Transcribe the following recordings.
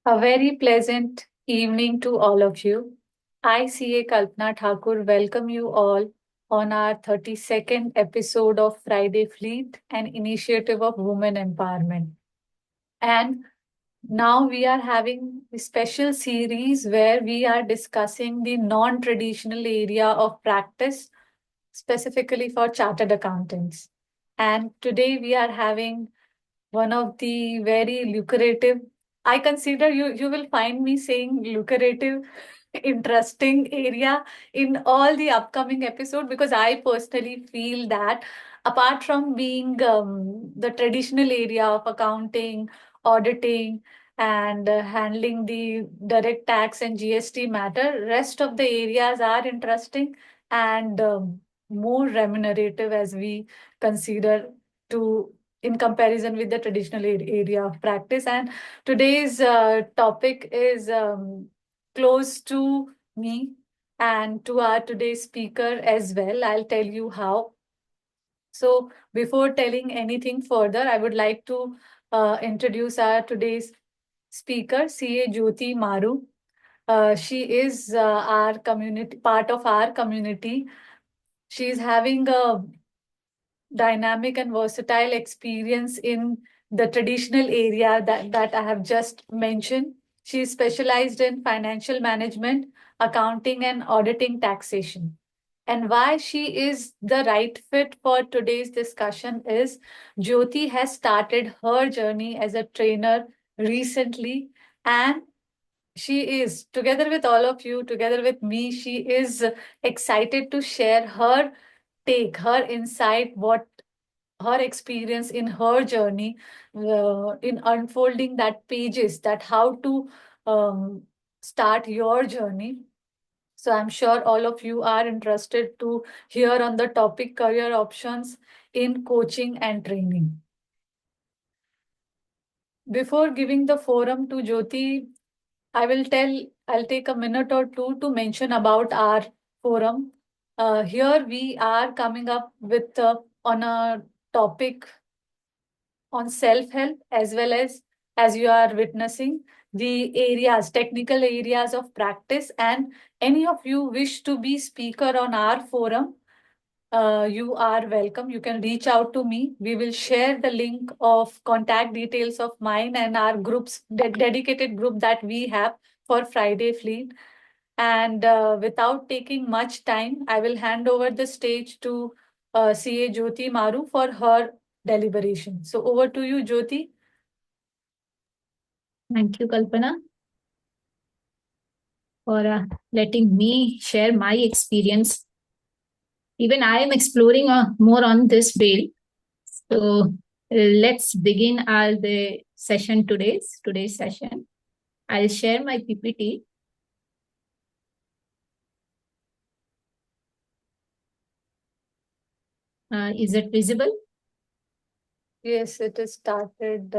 A very pleasant evening to all of you. I, CA Kalpana Thakur, welcome you all on our 32nd episode of Friday Fleet, an initiative of women empowerment. And now we are having a special series where we are discussing the non traditional area of practice, specifically for chartered accountants. And today we are having one of the very lucrative, I consider you will find me saying lucrative, interesting area in all the upcoming episode, because I personally feel that apart from being the traditional area of accounting, auditing, and handling the direct tax and GST matter, rest of the areas are interesting and more remunerative as we consider to in comparison with the traditional area of practice. And today's topic is close to me and to our today's speaker as well. I'll tell you how. So, before telling anything further, I would like to introduce our today's speaker, CA Jyoti Maru. She is our community, part of our community. She is having a dynamic and versatile experience in the traditional area that I have just mentioned. She is specialized in financial management, accounting, and auditing taxation. And why she is the right fit for today's discussion is Jyoti has started her journey as a trainer recently, and she is, together with all of you, together with me, she is excited to share her take, her insight, what her experience in her journey in unfolding that pages, that how to um, start your journey. So I'm sure all of you are interested to hear on the topic career options in coaching and training. Before giving the forum to Jyoti, I'll take a minute or two to mention about our forum. Here we are coming up with on a topic on self-help, as you are witnessing the areas, technical areas of practice. And any of you wish to be speaker on our forum, you are welcome. You can reach out to me. We will share the link of contact details of mine and our group's dedicated group that we have for Friday Fleet. And without taking much time, I will hand over the stage to CA Jyoti Maru for her deliberation. So over to you, Jyoti. Thank you, Kalpana, for letting me share my experience. Even I am exploring more on this field. So let's begin the session today's session. I'll share my PPT. Is it visible? Yes, it is started.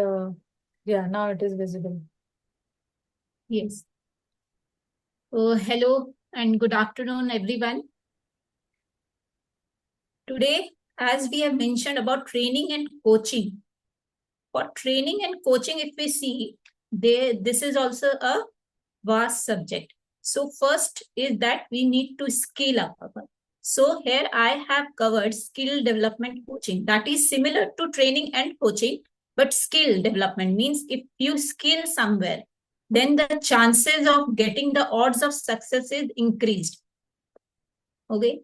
Yeah, now it is visible. Yes. So hello and good afternoon, everyone. Today, as we have mentioned about training and coaching, for training and coaching, if we see, this is also a vast subject. So first is that we need to skill up. So here I have covered skill development coaching. That is similar to training and coaching, but skill development means if you skill somewhere, then the chances of getting the odds of success is increased. Okay.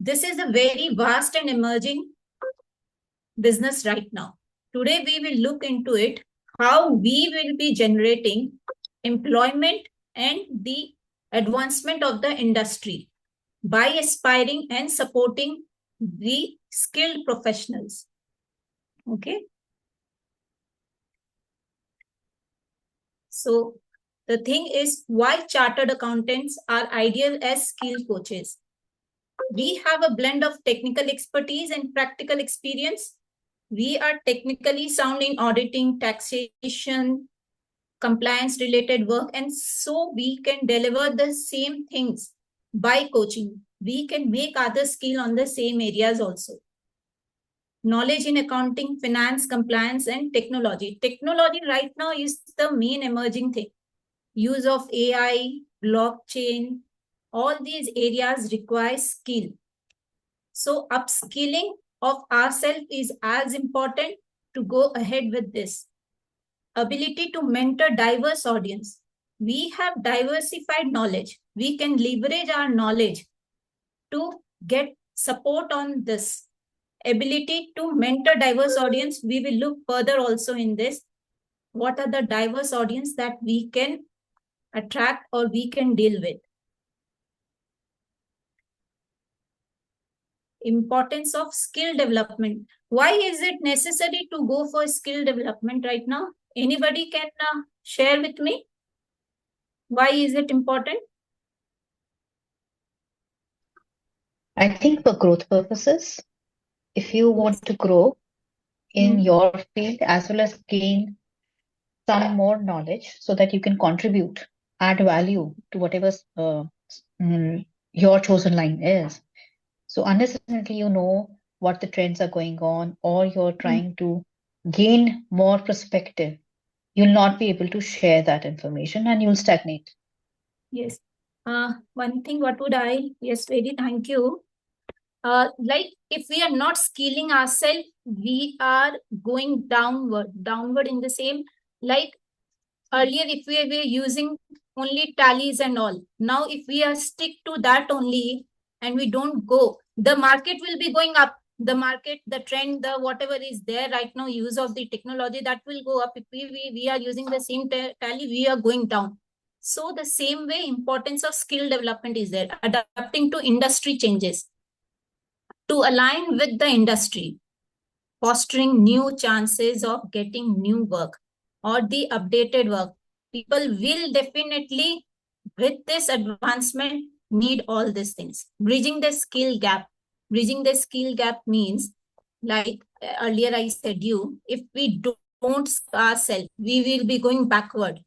This is a very vast and emerging business right now. Today we will look into it, how we will be generating employment and the advancement of the industry by aspiring and supporting the skilled professionals. Okay. So the thing is why chartered accountants are ideal as skill coaches. We have a blend of technical expertise and practical experience. We are technically sound in auditing, taxation, compliance related work, and so we can deliver the same things by coaching. We can make other skill on the same areas also. knowledge in accounting, finance, compliance, and technology. Technology right now is the main emerging thing. Use of AI, blockchain, all these areas require skill. So upskilling of ourselves is as important to go ahead with this. Ability to mentor diverse audience. We have diversified knowledge. We can leverage our knowledge to get support on this. Ability to mentor diverse audience. We will look further also in this. What are the diverse audience that we can attract or we can deal with? Importance of skill development. Why is it necessary to go for skill development right now? Anybody can share with me? Why is it important? I think for growth purposes, if you want to grow in your field as well as gain some more knowledge so that you can contribute, add value to whatever your chosen line is. So unless you know what the trends are going on or you're trying to gain more perspective, you'll not be able to share that information and you'll stagnate. Yes. One thing, what would I? Yes, very thank you. Like if we are not skilling ourselves, we are going downward in the same, like earlier if we were using only tallies and all, now if we are stick to that only and we don't go, the market will be going up. The market, the trend, the whatever is there right now, use of the technology, that will go up. If we are using the same tally, we are going down. So the same way, importance of skill development is there. Adapting to industry changes to align with the industry, fostering new chances of getting new work or the updated work. People will definitely, with this advancement, need all these things. Bridging the skill gap. Bridging the skill gap means, like earlier I said you, if we don't ourselves, we will be going backward.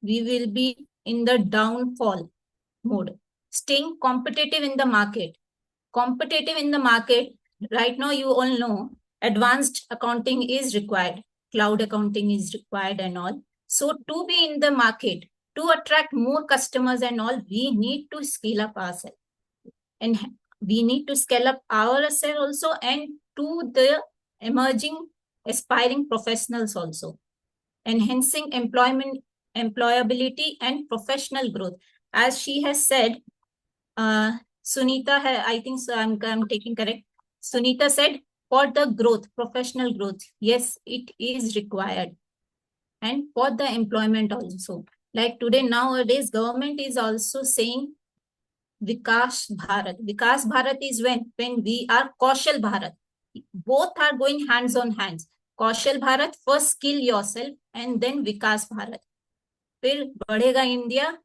We will be in the downfall mode. Staying competitive in the market. Competitive in the market, right now you all know advanced accounting is required, cloud accounting is required and all. So to be in the market, to attract more customers and all, we need to scale up ourselves, and we need to scale up ourselves also, and to the emerging aspiring professionals also. Enhancing employability and professional growth. As she has said, Sunita, I think so, I'm taking correct. Sunita said, for the growth, professional growth, yes, it is required. And for the employment also. Like today, nowadays, government is also saying Vikas Bharat. Vikas Bharat is when we are Kaushal Bharat. Both are going hands on hands. Kaushal Bharat, first skill yourself, and then Vikas Bharat. फिर बढ़ेगा India,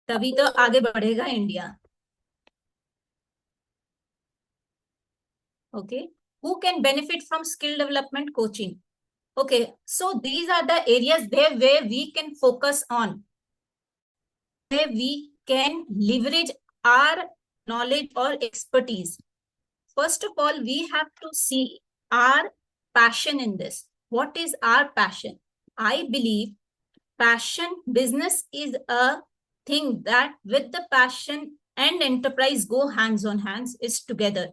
तभी तो आगे बढ़ेगा India. Okay, who can benefit from skill development coaching? Okay, so these are the areas where we can focus on, where we can leverage our knowledge or expertise. First of all, we have to see our passion in this. What is our passion? I believe passion, business is a thing that with the passion and enterprise go hands on hands, is together.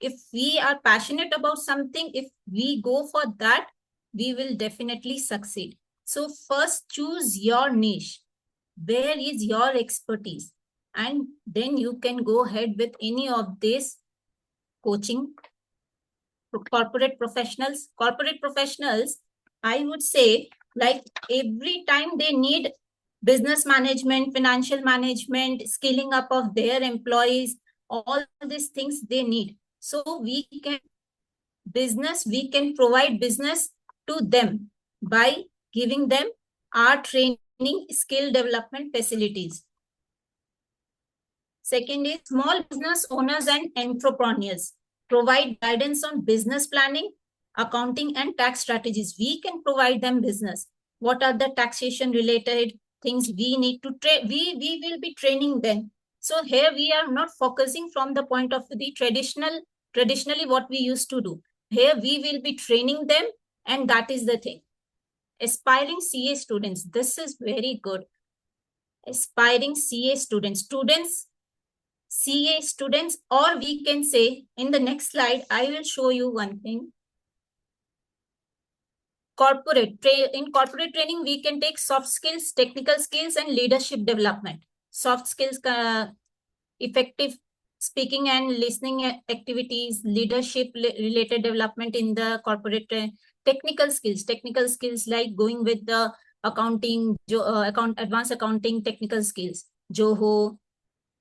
If we are passionate about something, if we go for that, we will definitely succeed. So first choose your niche. Where is your expertise? And then you can go ahead with any of this coaching. Corporate professionals, I would say, like every time they need business management, financial management, scaling up of their employees, all these things they need. So we can provide business to them by giving them our training, skill development facilities. Second is small business owners and entrepreneurs. Provide guidance on business planning, accounting, and tax strategies. We can provide them business. What are the taxation related things we need to train? We will be training them. So here we are not focusing from the point of the traditional Traditionally, what we used to do. Here, we will be training them, and that is the thing. Aspiring CA students, this is very good. Aspiring CA students, CA students, or we can say in the next slide, I will show you one thing. In corporate training, we can take soft skills, technical skills, and leadership development. Soft skills, effective speaking and listening activities, leadership related development in the corporate. Technical skills like going with the accounting, advanced accounting technical skills, Joho,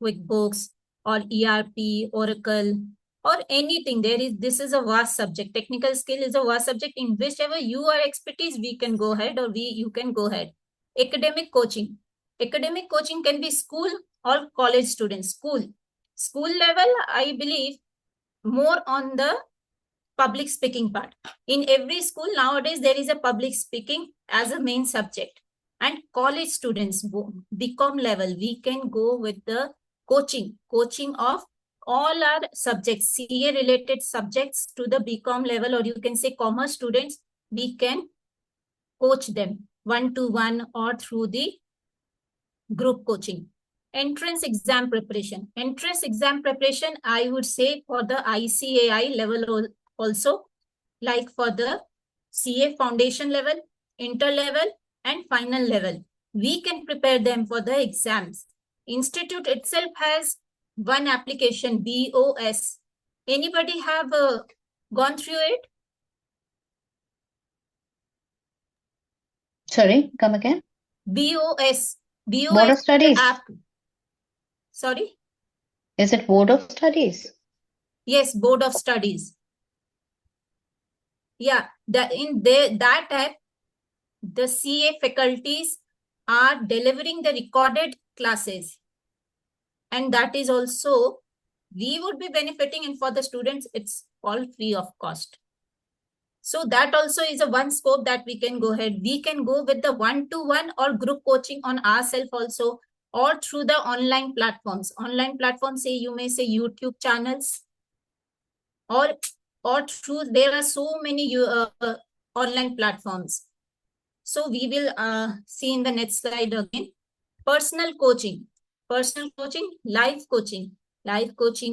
QuickBooks, or ERP, Oracle, or anything. This is a vast subject. Technical skill is a vast subject. In whichever you are expertise, we can go ahead, or you can go ahead. Academic coaching. Academic coaching can be school or college students. School level, I believe, more on the public speaking part. In every school nowadays, there is a public speaking as a main subject. And college students, BCom level, we can go with the coaching of all our subjects, CA related subjects to the BCom level, or you can say commerce students, we can coach them one-to-one or through the group coaching. Entrance exam preparation. Entrance exam preparation, I would say for the ICAI level also, like for the CA foundation level, inter level, and final level. We can prepare them for the exams. Institute itself has one application, BOS. Anybody have gone through it? Sorry, come again. BOS. Board of Studies. App. Sorry? Is it Board of Studies? Yes, Board of Studies. Yeah, that app, the CA faculties are delivering the recorded classes. And that is also, we would be benefiting, and for the students, it's all free of cost. So that also is a one scope that we can go ahead. We can go with the one-to-one or group coaching on ourselves also, or through the online platforms. Online platforms, say you may say YouTube channels, or through, there are so many online platforms. So we will see in the next slide again. Personal coaching, life coaching,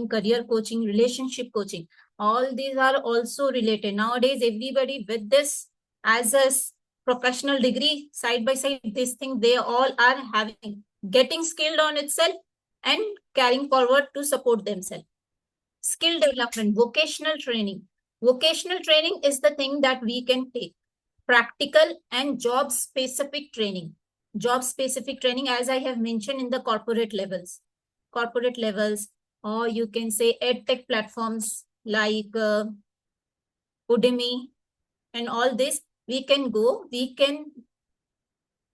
career coaching, relationship coaching. All these are also related. Nowadays, everybody with this as a professional degree, side by side, this thing, they all are having, getting skilled on itself and carrying forward to support themselves. Skill development, vocational training. Vocational training is the thing that we can take. Practical and job-specific training. Job-specific training, as I have mentioned, in the corporate levels, or you can say edtech platforms like Udemy and all this, we can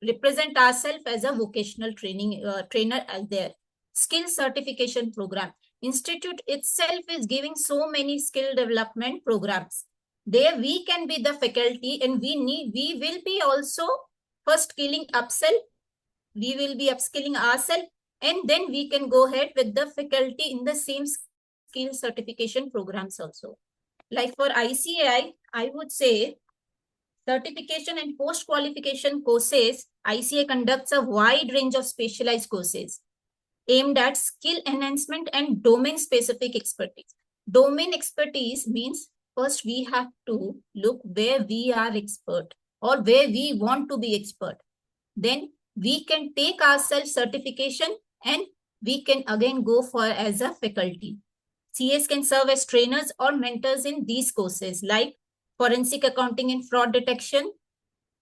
represent ourselves as a vocational training trainer as there. Skill certification program. Institute itself is giving so many skill development programs. There we can be the faculty, and we will be also first upskilling ourselves, and then we can go ahead with the faculty in the same skill certification programs also. Like for ICAI, I would say certification and post-qualification courses, ICAI conducts a wide range of specialized courses aimed at skill enhancement and domain-specific expertise. Domain expertise means first we have to look where we are expert or where we want to be expert. Then we can take ourselves certification and we can again go for as a faculty. CS can serve as trainers or mentors in these courses like forensic accounting and fraud detection,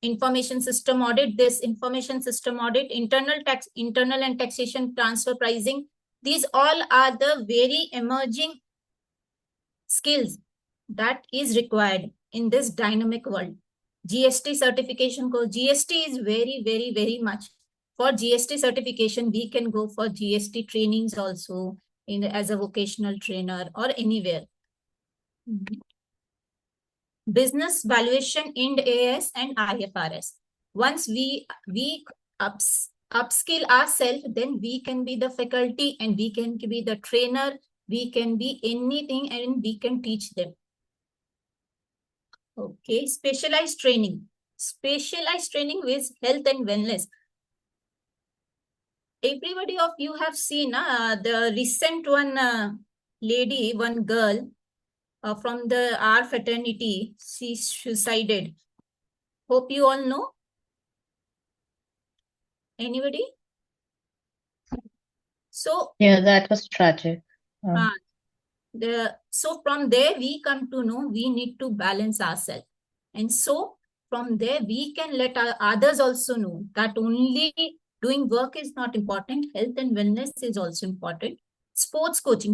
information system audit, internal and taxation transfer pricing. These all are the very emerging skills that is required in this dynamic world. GST certification course. GST is very, very, very much. For GST certification, we can go for GST trainings also as a vocational trainer or anywhere. Business valuation, Ind AS and IFRS. Once we upskill ourselves, then we can be the faculty and we can be the trainer We can be anything and we can teach them. Okay, specialized training. Specialized training with health and wellness. Everybody of you have seen the recent one lady, one girl from the our fraternity, she suicided. Hope you all know. Anybody? So Yeah, that was tragic. uh, so from there we come to know we need to balance ourselves, and so from there we can let others also know that only doing work is not important, health and wellness is also important. Sports coaching,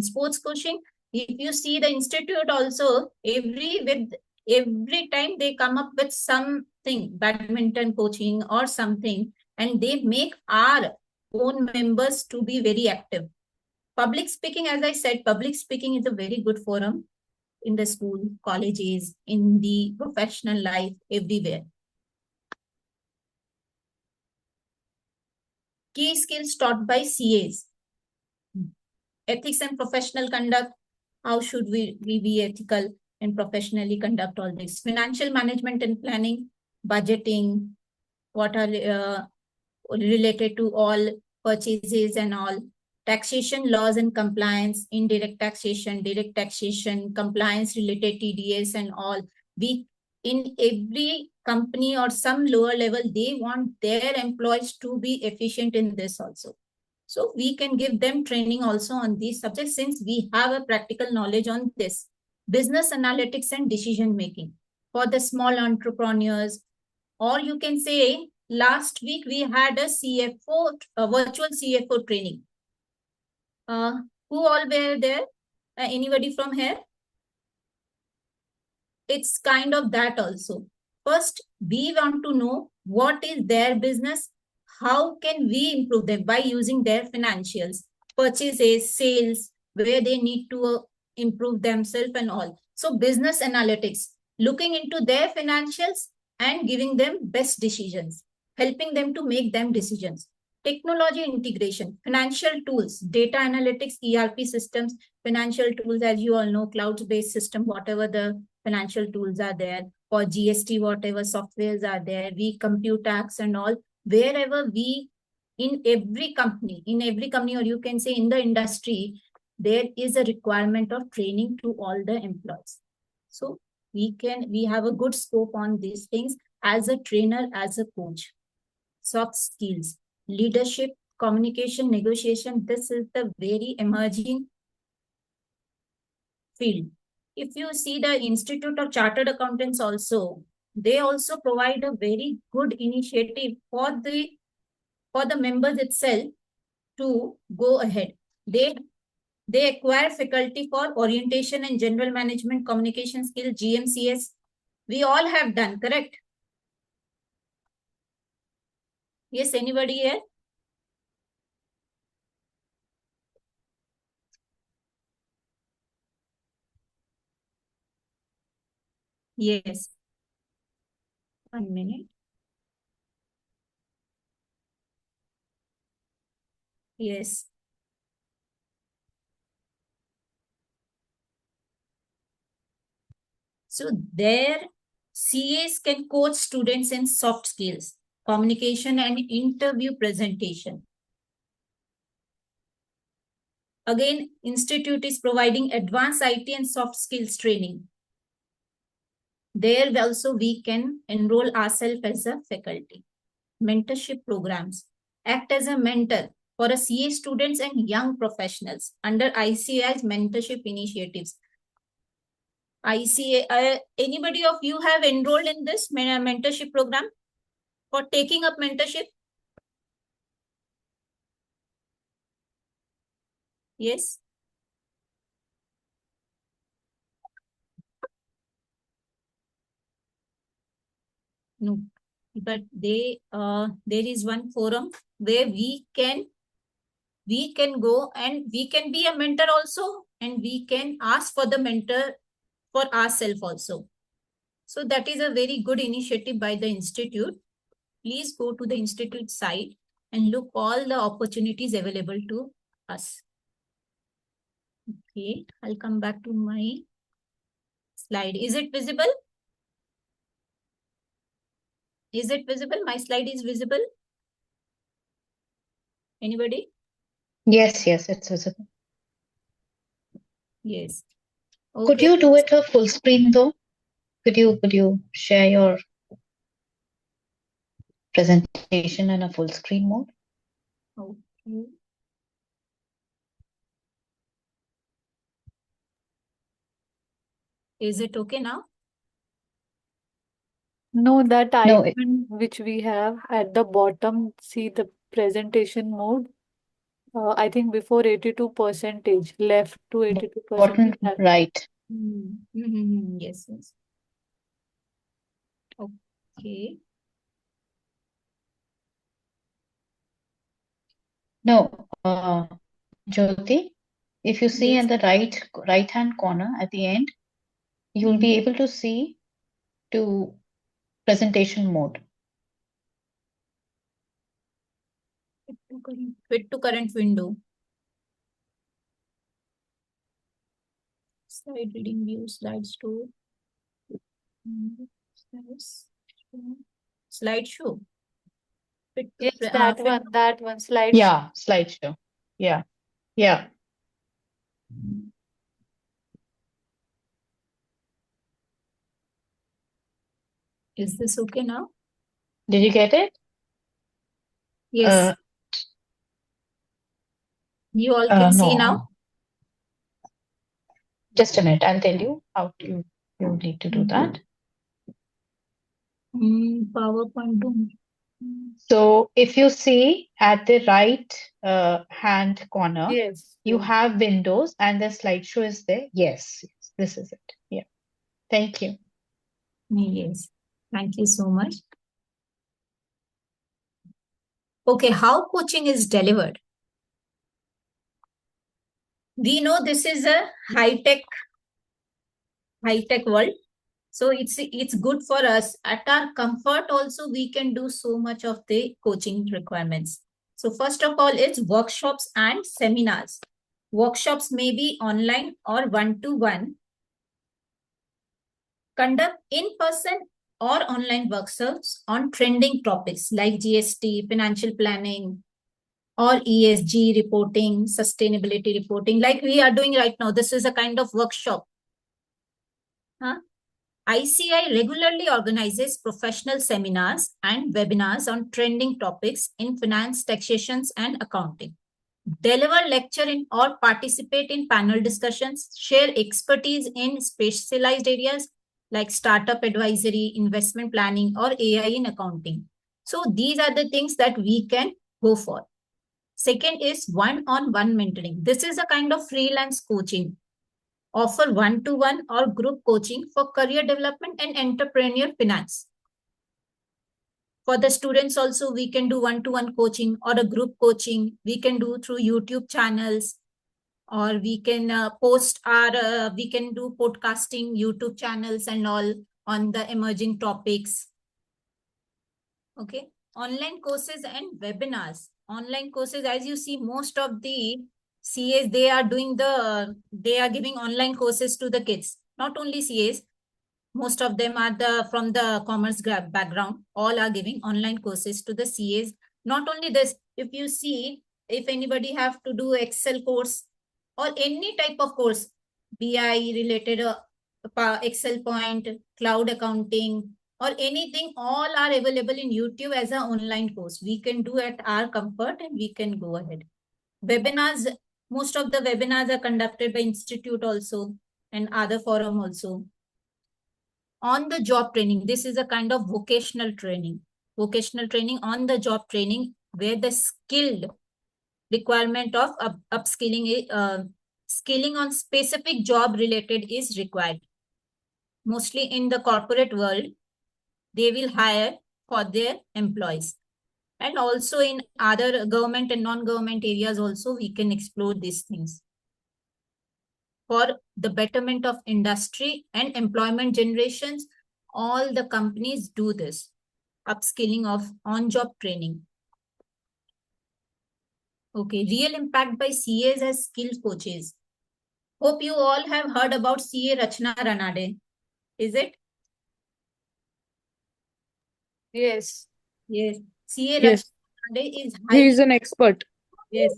if you see the institute also, every time they come up with something, badminton coaching or something, and they make our own members to be very active. Public speaking, as I said, public speaking is a very good forum in the school, colleges, in the professional life, everywhere. Key skills taught by CAs. Ethics and professional conduct. How should we be ethical and professionally conduct all this? Financial management and planning, budgeting, what are related to all purchases and all. Taxation laws and compliance, indirect taxation, direct taxation, compliance related TDS and all. We, in every company or some lower level, they want their employees to be efficient in this also. So we can give them training also on these subjects since we have a practical knowledge on this. Business analytics and decision making for the small entrepreneurs, or you can say last week we had a CFO, a virtual CFO training. Who all were there? Anybody from here? It's kind of that also. First, we want to know what is their business, how can we improve them by using their financials, purchases, sales, where they need to improve themselves and all. So business analytics, looking into their financials and giving them best decisions, helping them to make them decisions. Technology integration, financial tools, data analytics, ERP systems, financial tools, as you all know, cloud-based system, whatever the financial tools are there, or GST, whatever softwares are there, we compute tax and all, wherever we, in every company, or you can say in the industry, there is a requirement of training to all the employees. So we have a good scope on these things as a trainer, as a coach. Soft skills, leadership, communication, negotiation, this is the very emerging field. If you see the Institute of Chartered Accountants also, they also provide a very good initiative for the members itself to go ahead. They acquire faculty for orientation and general management communication skill, GMCS. We all have done, correct? Yes, anybody here? Yes. 1 minute. Yes. So there, CAs can coach students in soft skills, communication and interview presentation. Again, Institute is providing advanced IT and soft skills training. There also we can enroll ourselves as a faculty. Mentorship programs. Act as a mentor for a CA students and young professionals under ICAI's mentorship initiatives. ICA, anybody of you have enrolled in this mentorship program for taking up mentorship? Yes. No, but there is one forum where we can go and we can be a mentor also, and we can ask for the mentor for ourselves also. So that is a very good initiative by the institute. Please go to the institute site and look all the opportunities available to us. Okay, I'll come back to my slide. Is it visible? Is it visible? My slide is visible? Anybody? Yes, yes, it's visible. Yes. Could Okay. you do it a full screen though? Could you share your presentation in a full screen mode? Okay. Is it okay now? No, that No, icon which we have at the bottom, see the presentation mode. I think before 82 percentage, left to 82 button percentage. right. Yes, yes. Okay. No, Jyoti, if you see Yes. in the right hand corner at the end, you'll be able to see to presentation mode. Fit to current window. Slide reading view, slide store. Slides. Slideshow. Fit to Yes, that fit. one, slide. Yeah, slideshow. Yeah, yeah. Is this okay now? Did you get it? Yes. You all can see now? No. Just a minute. I'll tell you how you need to do that. PowerPoint. So if you see at the right hand corner, Yes. you Yes. have Windows and the slideshow is there. Yes, yes, this is it. Yeah. Thank you. Yes. Thank you so much. Okay, how coaching is delivered? We know this is a high-tech world. So it's good for us. At our comfort also, we can do so much of the coaching requirements. So first of all, it's workshops and seminars. Workshops may be online or one-to-one. Conduct in-person or online workshops on trending topics like GST, financial planning, or ESG reporting, sustainability reporting, like we are doing right now. This is a kind of workshop. ICI regularly organizes professional seminars and webinars on trending topics in finance, taxations, and accounting. Deliver lecture in or participate in panel discussions, share expertise in specialized areas like startup advisory, investment planning, or AI in accounting. So these are the things that we can go for. Second is one-on-one mentoring. This is a kind of freelance coaching. Offer one-to-one or group coaching for career development and entrepreneur finance. For the students also, we can do one-to-one coaching or a group coaching. We can do through YouTube channels, or we can we can do podcasting, YouTube channels and all on the emerging topics. Okay. Online courses and webinars. Online courses, as you see, most of the CAs, they are giving online courses to the kids. Not only CAs, most of them are from the commerce background. All are giving online courses to the CAs. Not only this, if you see, if anybody have to do Excel course or any type of course, BI related, Excel point, cloud accounting, or anything, all are available in YouTube as an online course. We can do at our comfort and we can go ahead. Webinars, most of the webinars are conducted by institute also and other forum also. On the job training, this is a kind of vocational training on the job training, where the skilled requirement of upskilling, skilling on specific job related is required. Mostly in the corporate world, they will hire for their employees, and also in other government and non-government areas also we can explore these things. For the betterment of industry and employment generations, all the companies do this upskilling of on-job training. Okay, real impact by CAs as skilled coaches. Hope you all have heard about CA Rachna Ranade. Is it? Yes. Yes. CA Yes. Rachna Ranade is He is an expert. Yes.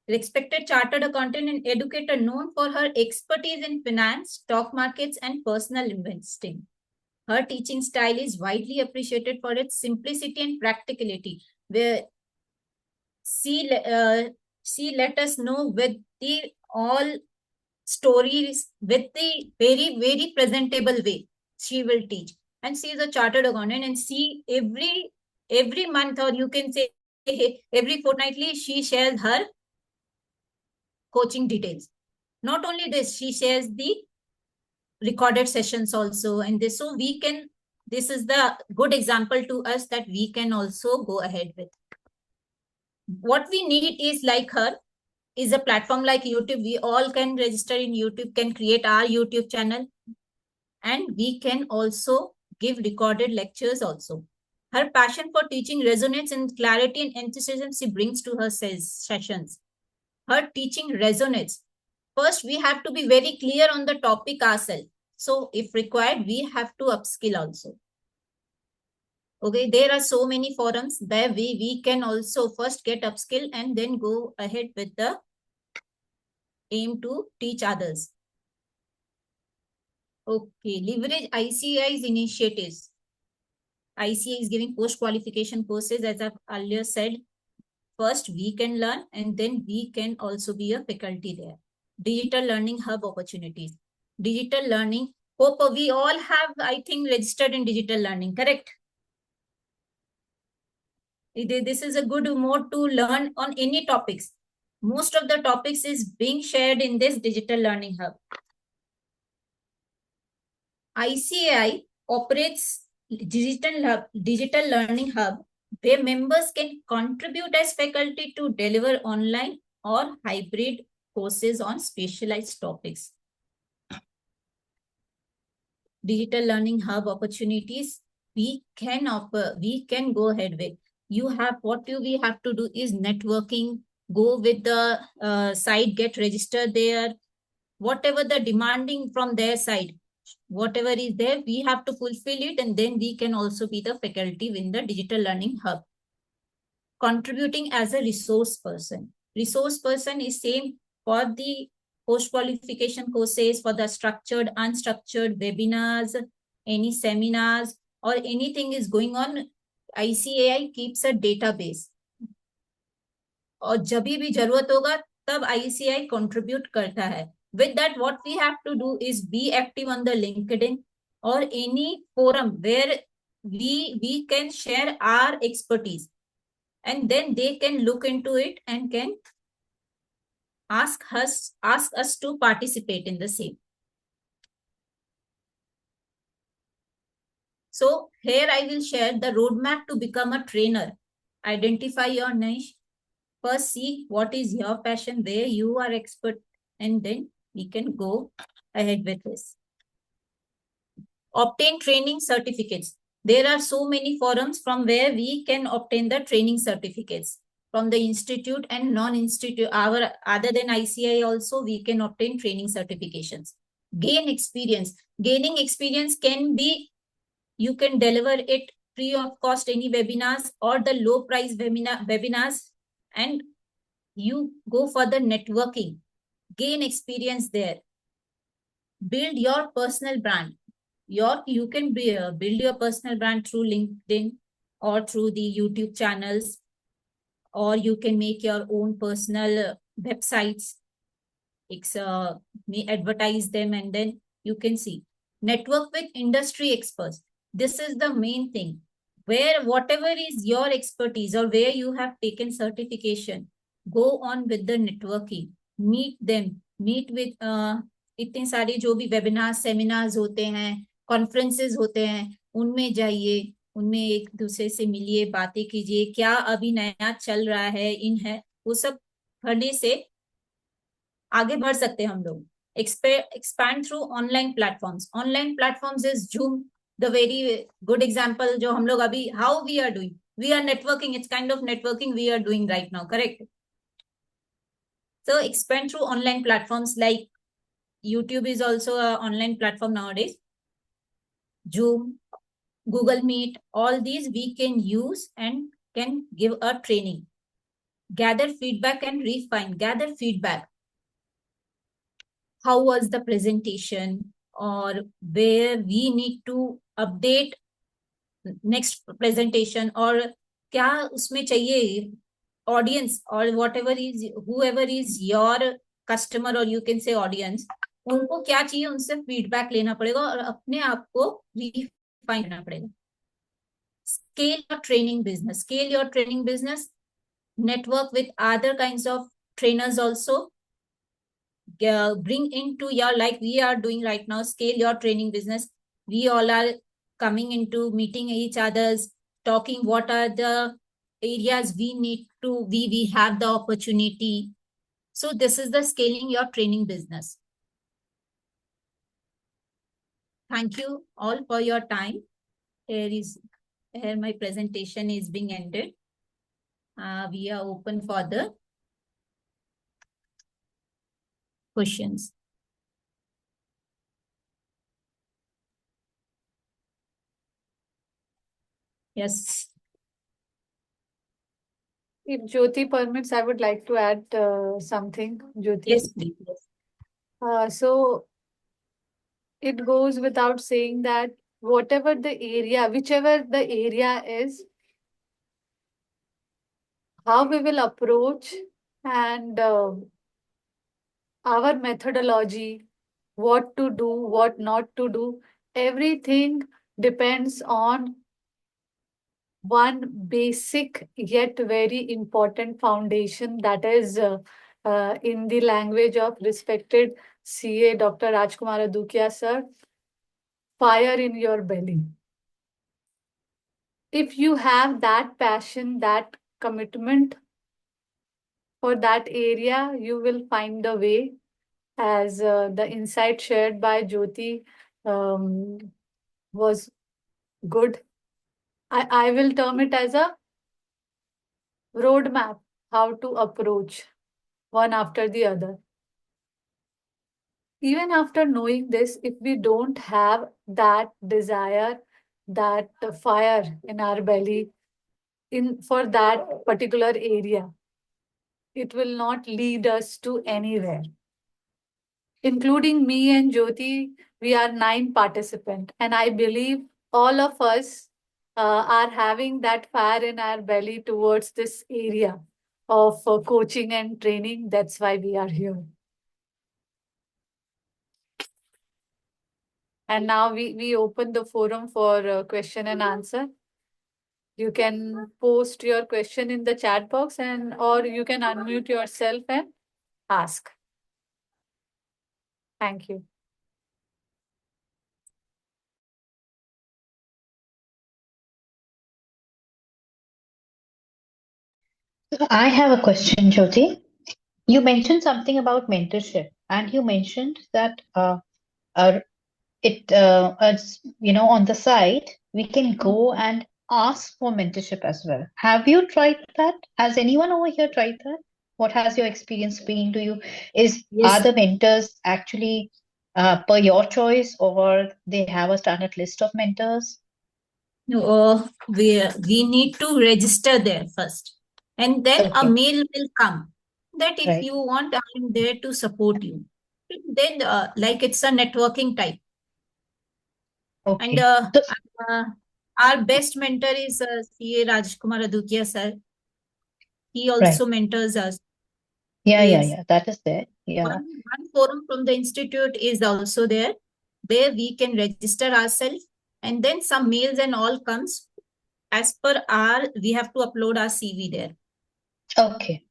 Respected chartered accountant and educator known for her expertise in finance, stock markets, and personal investing. Her teaching style is widely appreciated for its simplicity and practicality, where she let us know with the all stories with the very, very presentable way she will teach. And she is a chartered accountant, and she every month, or you can say every fortnightly, she shares her coaching details. Not only this, she shares the recorded sessions also, and this, so we can, this is the good example to us that we can also go ahead with. What we need is like her, is a platform like YouTube. We all can register in YouTube, can create our YouTube channel, and we can also give recorded lectures also. Her passion for teaching resonates in clarity and enthusiasm she brings to her sessions. Her teaching resonates. First, we have to be very clear on the topic ourselves. So if required, we have to upskill also. Okay, there are so many forums there we can also first get upskill and then go ahead with the aim to teach others. Okay, leverage ICI's initiatives. ICI is giving post-qualification courses, as I've earlier said. First, we can learn, and then we can also be a faculty there. Digital learning hub opportunities. Digital learning. Hope we all have, I think, registered in digital learning, correct? This is a good mode to learn on any topics. Most of the topics is being shared in this digital learning hub. ICAI operates digital learning hub where members can contribute as faculty to deliver online or hybrid courses on specialized topics. Digital learning hub opportunities we can offer, we can go ahead with. You have, we have to do is networking, go with the site, get registered there, whatever the demanding from their side, whatever is there, we have to fulfill it, and then we can also be the faculty in the digital learning hub. Contributing as a resource person. Resource person is same for the post-qualification courses, for the structured, unstructured webinars, any seminars, or anything is going on. ICAI keeps a database. और जब भी जरूरत होगा तब ICAI contribute करता है. With that, what we have to do is be active on the LinkedIn or any forum where we can share our expertise, and then they can look into it and can ask us to participate in the same. So here I will share the roadmap to become a trainer. Identify your niche. First, see what is your passion, where you are expert, and then we can go ahead with this. Obtain training certificates. There are so many forums from where we can obtain the training certificates. From the institute and non-institute, other than ICAI also, we can obtain training certifications. Gain experience. Gaining experience can be, you can deliver it free of cost, any webinars or the low price webinars, and you go for the networking. Gain experience there. Build your personal brand. You can build your personal brand through LinkedIn or through the YouTube channels, or you can make your own personal websites. Advertise them, and then you can see. Network with industry experts. This is the main thing. Where whatever is your expertise or where you have taken certification, go on with the networking. Meet them. Meet with इतने सारे जो भी webinar seminars होते हैं, conferences होते हैं, उनमें जाइए, उनमें एक दूसरे से मिलिए, बातें कीजिए, क्या अभी नया चल रहा है, वो सब करने से आगे बढ़ सकते हैं हम लोग. Expand through online platforms. Online platforms is Zoom, the very good example जो हम लोग अभी, how we are doing. We are networking. It's kind of networking we are doing right now, correct? So expand through online platforms like YouTube is also an online platform nowadays. Zoom, Google Meet, all these we can use and can give a training. Gather feedback and refine. Gather feedback. How was the presentation, or where we need to update next presentation, or क्या उसमें चाहिए audience or whatever is whoever is your customer or you can say audience, उनको क्या चाहिए उनसे feedback लेना पड़ेगा और अपने आप को refine करना पड़ेगा. Scale your training business. Scale your training business. Network with other kinds of trainers also. Bring into your, like we are doing right now, scale your training business. We all are coming into meeting each others, talking what are the areas we need to, we have the opportunity. So this is the scaling your training business. Thank you all for your time. Here my presentation is being ended. We are open for the questions. Yes. If Jyoti permits, I would like to add something, Jyoti. Yes, please. So it goes without saying that whatever the area, whichever the area is, how we will approach and our methodology, what to do, what not to do, everything depends on one basic yet very important foundation, that is in the language of respected CA Dr. Rajkumar Adukia sir, fire in your belly. If you have that passion, that commitment for that area, you will find a way, as the insight shared by Jyoti was good. I will term it as a roadmap, how to approach one after the other. Even after knowing this, if we don't have that desire, that fire in our belly in for that particular area, it will not lead us to anywhere. Including me and Jyoti, we are 9 participants, and I believe all of us are having that fire in our belly towards this area of coaching and training. That's why we are here. And now we open the forum for question and answer. You can post your question in the chat box, and or you can unmute yourself and ask. Thank you. I have a question, Jyoti. You mentioned something about mentorship, and you mentioned that it's, on the site we can go and ask for mentorship as well. Have you tried that? Has anyone over here tried that? What has your experience been? Are Yes. the mentors actually per your choice, or they have a standard list of mentors? No, we need to register there first, and then a Okay, mail will come that if right. you want, I'm there to support you. Then, like it's a networking type, and Okay. So, uh, our best mentor is CA Rajkumar Adukia sir. He right. also mentors us. Yeah. That is there. Yeah. One forum from the institute is also there, where we can register ourselves, and then some mails and all comes. As per we have to upload our CV there. Okay.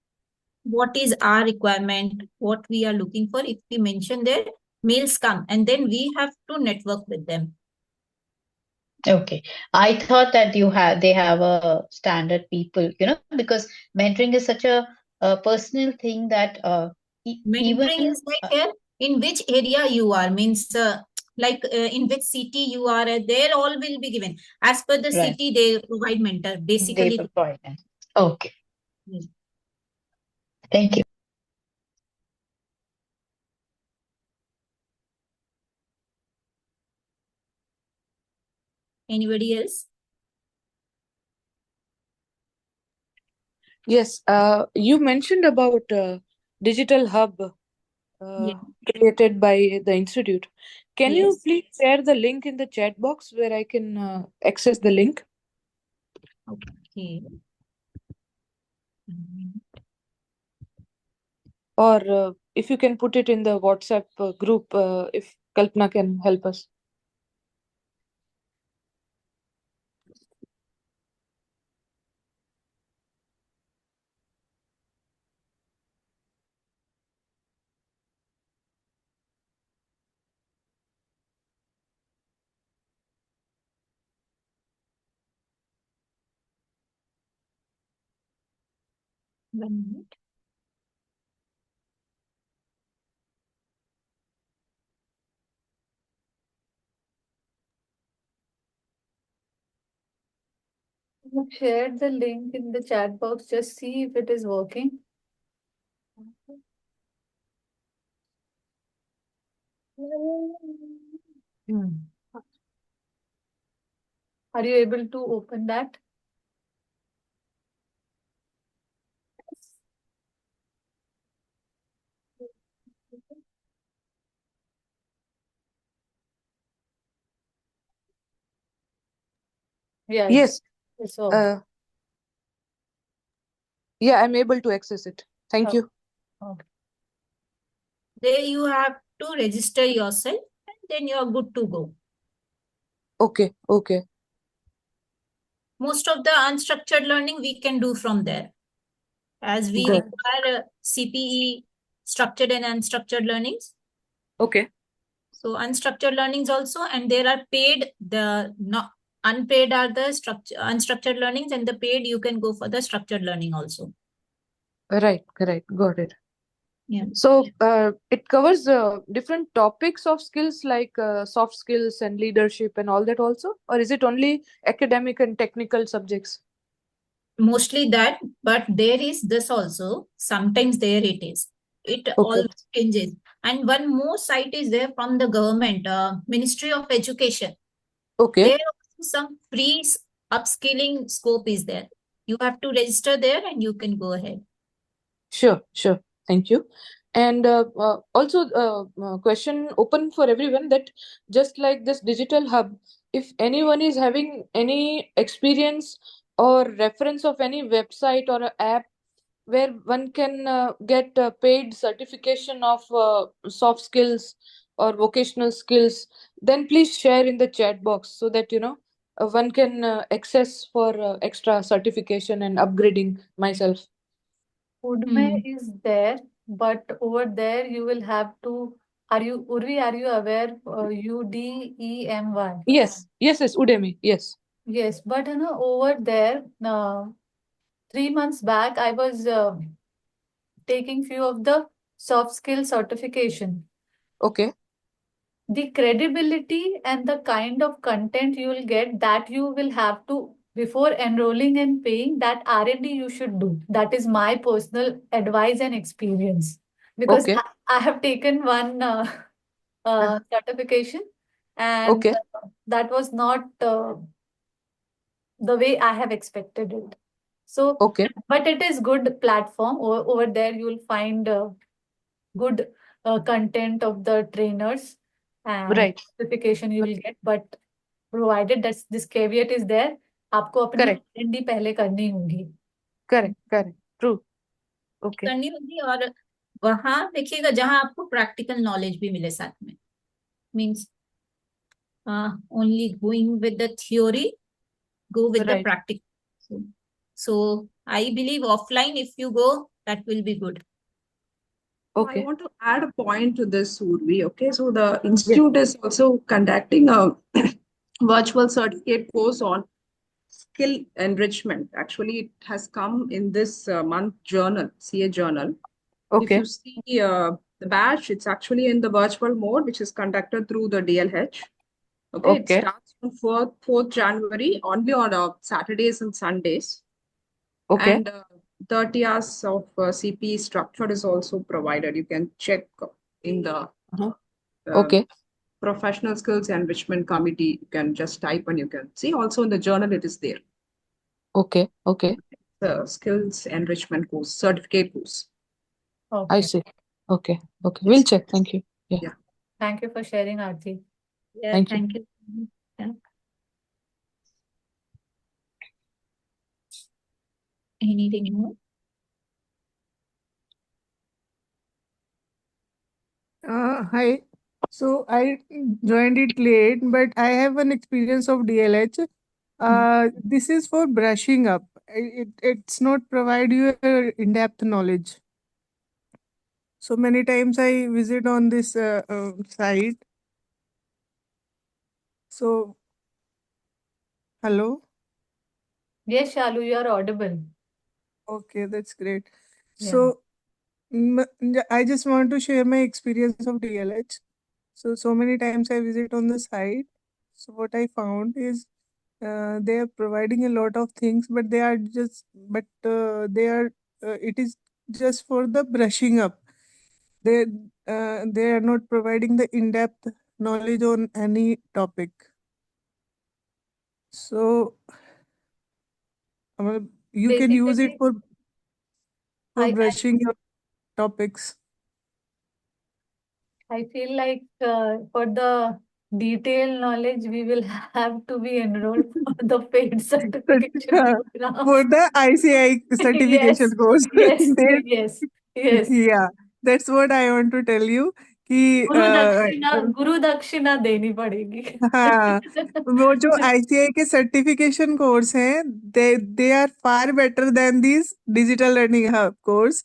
What is our requirement, what we are looking for. If we mention there, mails come, and then we have to network with them. Okay. I thought that they have a standard people, because mentoring is such a personal thing that even Mentoring is like here, in which area you are, means in which city you are, there all will be given. As per the right, city, they provide mentor, they basically. provide. Okay. Yes. Thank you. Anybody else? Yes, you mentioned about digital hub Yeah. created by the institute. Can you Yes. please share the link in the chat box where I can access the link? Okay. Mhm. Or if you can put it in the WhatsApp group, if Kalpana can help us. One minute. I've shared the link in the chat box. Just see if it is working. Hmm. Are you able to open that? Yeah, Yes, it's working. yeah, I'm able to access it. Thank you. Okay. There you have to register yourself and then you are good to go. Okay, okay. Most of the unstructured learning we can do from there, as we Good. require CPE, structured and unstructured learnings. Okay. So unstructured learnings also, and there are paid, the not unpaid are the unstructured learnings, and the paid you can go for the structured learning also. Right, got it. Yeah. So it covers different topics of skills like soft skills and leadership and all that also, or is it only academic and technical subjects? Mostly that, but there is this also. Sometimes there it is. It Okay. all changes. And one more site is there from the government, Ministry of Education. Okay. There also some free upskilling scope is there. You have to register there and you can go ahead. Sure. Thank you. And also, question open for everyone that just like this digital hub, if anyone is having any experience or reference of any website or a app where one can get paid certification of soft skills or vocational skills, then please share in the chat box so that one can access for extra certification and upgrading myself. Udme is there, but over there you will have to. Are you Urvi? Are you aware? UDEMY. Yes, Udemy. Yes. Yes, but over there, 3 months back, I was taking few of the soft skill certification. Okay. The credibility and the kind of content you will get, that you will have to, before enrolling and paying, that R&D you should do. That is my personal advice and experience, because Okay. I have taken one certification, and Okay. that was not the way I have expected it. So, Okay. but it is good platform. Over there you will find good content of the trainers and Right. certification you will get. But provided that this caveat is there, आपको अपनी Correct. R&D पहले करनी होगी. Correct. True. Okay. करनी होगी, और वहां देखिएगा जहां आपको प्रैक्टिकल नॉलेज भी मिले साथ में. Means only going with the theory, go with the Right. practical. So I believe offline, if you go, that will be good. So I Okay. want to add a point to this, Urvi. Okay, so the institute is also conducting a virtual certificate course on skill enrichment. Actually, it has come in this month journal, CA journal. If Okay. you see the batch, it's actually in the virtual mode, which is conducted through the DLH. Okay, it Okay. starts on 4th January, only on Saturdays and Sundays. Okay. And 30 hours of CPE structure is also provided. You can check in the Uh-huh. uh, Okay. Professional Skills Enrichment Committee. You can just type and you can see. Also in the journal, it is there. Okay, okay. The skills enrichment course, certificate course. I Okay. see. Okay, okay. We'll Yes. check. Thank you. Yeah, Yeah. Thank you for sharing, Aarti. Yeah, thank you. thank you. Yeah. Anything more? Hi. So I joined it late, but I have an experience of DLH. This is for brushing up. It's not provide you a in-depth knowledge. So many times I visit on this site. So hello. Yes, Shalu, you are audible. Okay, that's great. Yeah. So I just want to share my experience of DLH. So many times I visit on the site. So what I found is they are providing a lot of things, but they are it is just for the brushing up. They they are not providing the in-depth knowledge on any topic. So you can use it Basically, for I brushing your topics. I feel like for the detailed knowledge, we will have to be enrolled for the paid But, certification program. for the ICI certification Yes, course, yes, they yes, yes. yeah, that's what I want to tell you. कि गुरु दक्षिणा देनी पड़ेगी. हाँ, वो जो ICI के certification course हैं, they are far better than this digital learning hub course.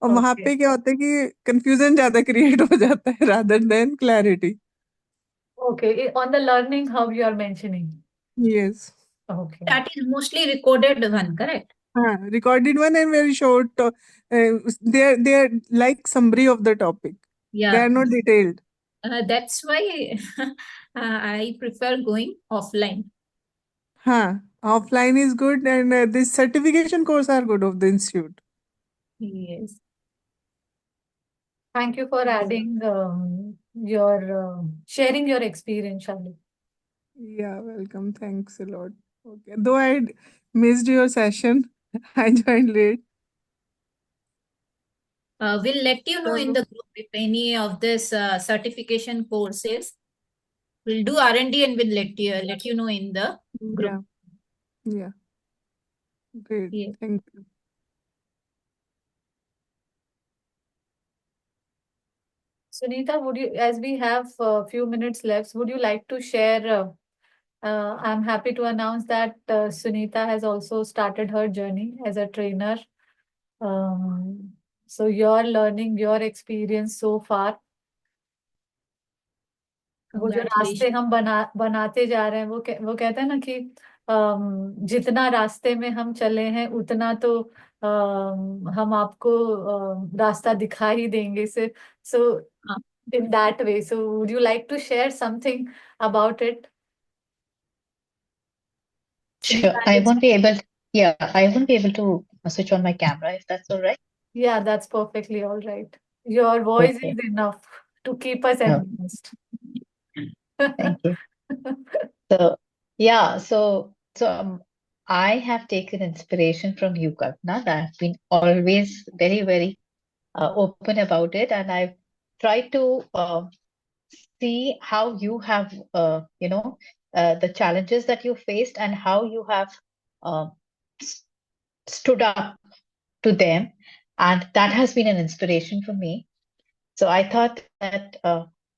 और वहां Okay. पे क्या होता है कि कंफ्यूजन ज्यादा क्रिएट हो जाता है rather than clarity. Okay, on the learning hub you are mentioning. Yes. Okay. That is mostly recorded one, correct? हाँ, recorded one and very short. They are like summary of the topic. They Yeah. are not detailed. That's why I prefer going offline. हाँ, offline is good and this certification course are good of the institute. Yes. Thank you for adding your sharing your experience, Shalu. Yeah, welcome. Thanks a lot. Okay. Though I missed your session, I joined late. We'll let you know in So, the group if any of this certification courses. We'll do R&D and we'll let you know in the group. yeah, yeah. Great. Yeah. Thank you. Sunita, would you, as we have a few minutes left, would you like to share? I'm happy to announce that Sunita has also started her journey as a trainer. So your learning, your experience so far, वो जो रास्ते Congratulations. हम बनाते जा रहे हैं, वो कहते हैं ना कि जितना रास्ते में हम चले हैं उतना तो हम आपको रास्ता दिखा ही देंगे. So in that way, so would you like to share something about it? Sure. Sunita, I won't be able to switch on my camera if that's all right. yeah, that's perfectly all right. Your voice Okay. is enough to keep us No, amused. thank you. So, yeah, so I have taken inspiration from you, Kalpana. I've been always very, very open about it, and I've tried to see how you have, the challenges that you faced and how you have uh, s- stood up to them, and that has been an inspiration for me. So I thought that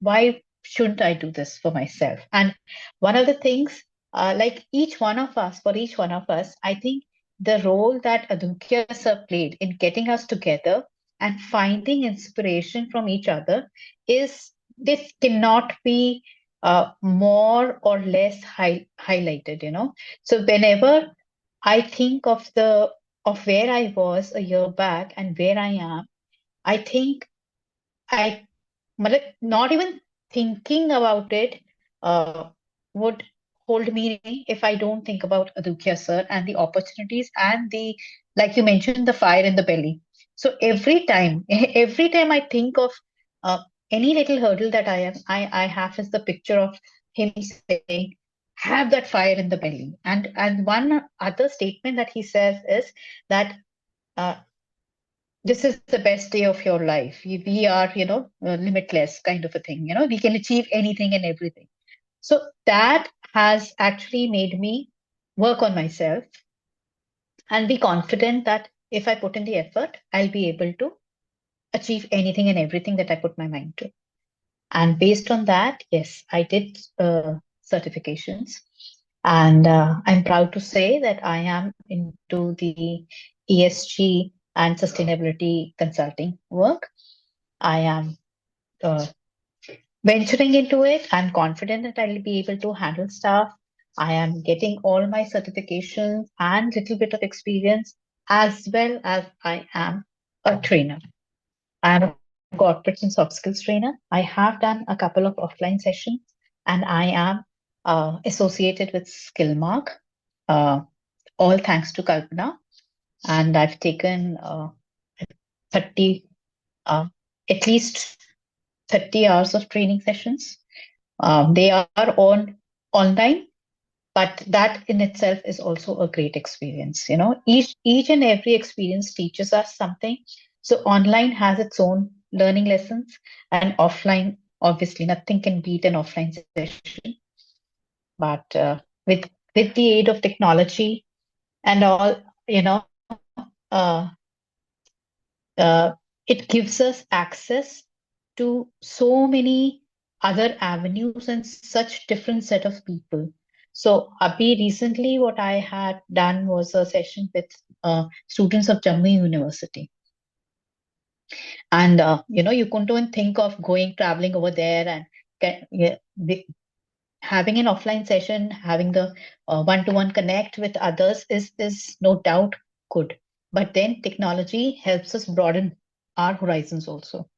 why shouldn't I do this for myself? And one of the things, for each one of us, I think the role that Adukya sir played in getting us together and finding inspiration from each other is this cannot be more or less highlighted, you know. So whenever I think of where I was a year back and where I am, I think I not even thinking about it would hold meaning if I don't think about Adukya sir and the opportunities and like you mentioned, the fire in the belly. So every time, every time I think of uh, any little hurdle that I have is the picture of him saying, have that fire in the belly. And one other statement that he says is that uh, this is the best day of your life. We are, limitless kind of a thing. We can achieve anything and everything. So that has actually made me work on myself and be confident that if I put in the effort, I'll be able to achieve anything and everything that I put my mind to. And based on that, yes, I did certifications. And I'm proud to say that I am into the ESG and sustainability consulting work. I am venturing into it. I'm confident that I'll be able to handle stuff. I am getting all my certifications and little bit of experience, as well as I am a trainer. I am a corporate and soft skills trainer. I have done a couple of offline sessions, and I am associated with Skillmark, uh, all thanks to Kalpana. And I've taken 30, uh, at least 30 hours of training sessions. They are on online, but that in itself is also a great experience. Each and every experience teaches us something. So online has its own learning lessons, and offline, obviously, nothing can beat an offline session. But with the aid of technology and all, uh, uh, it gives us access to so many other avenues and such different set of people. So Abhi, recently what I had done was a session with students of Jammu University. And you couldn't even think of traveling over there and having an offline session, having the one-to-one connect with others is no doubt good. But then technology helps us broaden our horizons also.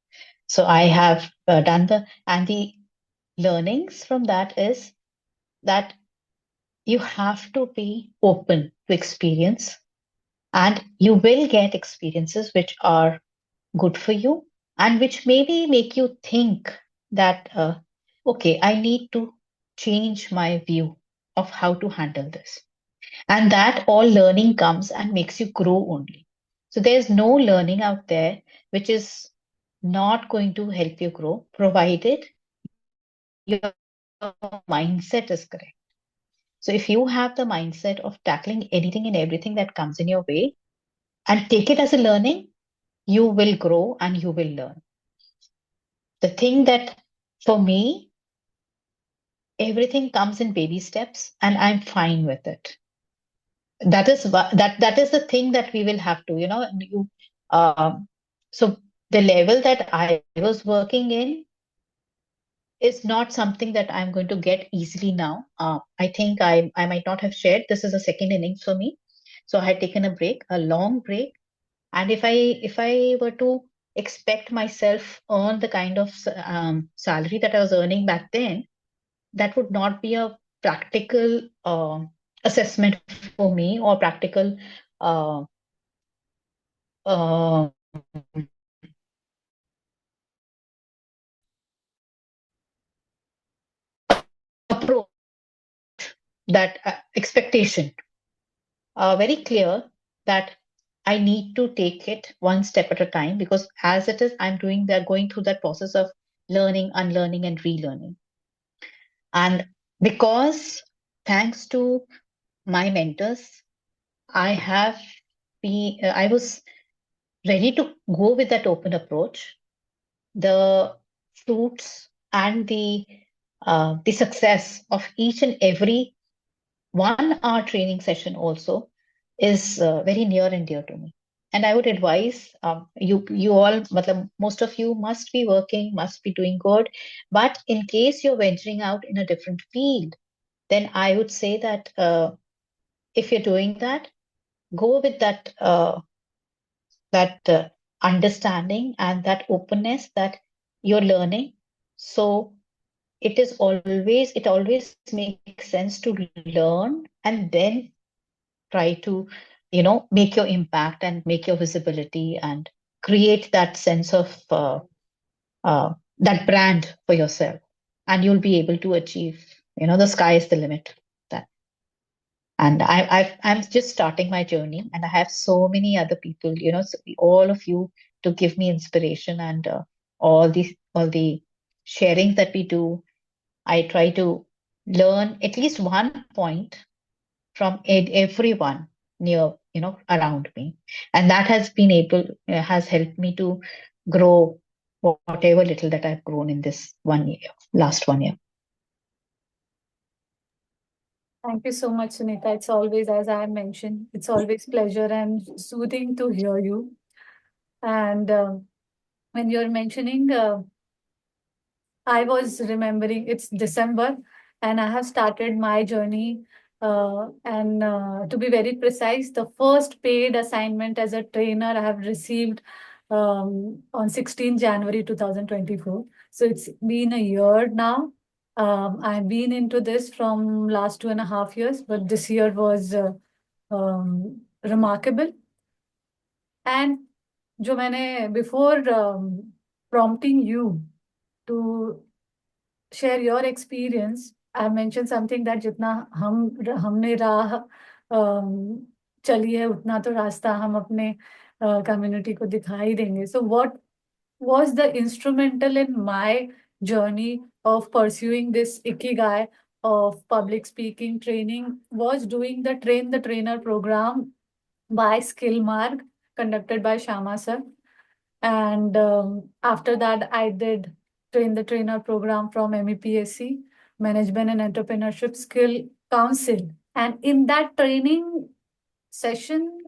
So I have done the learnings from that is that you have to be open to experience, and you will get experiences which are good for you and which maybe make you think that, okay, I need to change my view of how to handle this. And that all learning comes and makes you grow only. So there's no learning out there which is not going to help you grow, provided your mindset is correct. So if you have the mindset of tackling anything and everything that comes in your way and take it as a learning, you will grow and you will learn. The thing that for me, everything comes in baby steps and I'm fine with it. That is the thing that we will have to, so the level that I was working in is not something that I'm going to get easily now. I think I might not have shared. This is a second innings for me. So I had taken a break, a long break. And if I were to expect myself earn the kind of salary that I was earning back then, that would not be a practical assessment for me or practical uh, approach, that expectation. Very clear that I need to take it one step at a time, because as it is, I'm going through that process of learning, unlearning, and relearning. And because thanks to my mentors, I was ready to go with that open approach. The fruits and the success of each and every 1 hour training session also is very near and dear to me. And I would advise you all, most of you must be working, must be doing good. But in case you're venturing out in a different field, then I would say that if you're doing that, go with that understanding and that openness that you're learning. So it always makes sense to learn and then try to, make your impact and make your visibility and create that sense of that brand for yourself, and you'll be able to achieve, the sky is the limit. That and I'm just starting my journey, and I have so many other people, so all of you, to give me inspiration, and all the sharing that we do. I try to learn at least one point from everyone near, around me, and that has helped me to grow whatever little that I've grown in this last 1 year. Thank you so much, Sunita. It's always, as I mentioned, it's always pleasure and soothing to hear you. And when you're mentioning, I was remembering it's December, and I have started my journey. And to be very precise, the first paid assignment as a trainer I have received on 16 January 2024. So it's been a year now. I've been into this from last 2.5 years, but this year was remarkable. And जो मैंने before prompting you to share your experience, I mentioned something that जितना हमने राह चली है उतना तो रास्ता हम अपने community को दिखाई देंगे. So what was the instrumental in my journey of pursuing this ikigai of public speaking training was doing the Train the Trainer program by Skillmark conducted by Shama sir. And after that, I did Train the Trainer program from MEPSC, Management and Entrepreneurship Skill Council. And in that training session,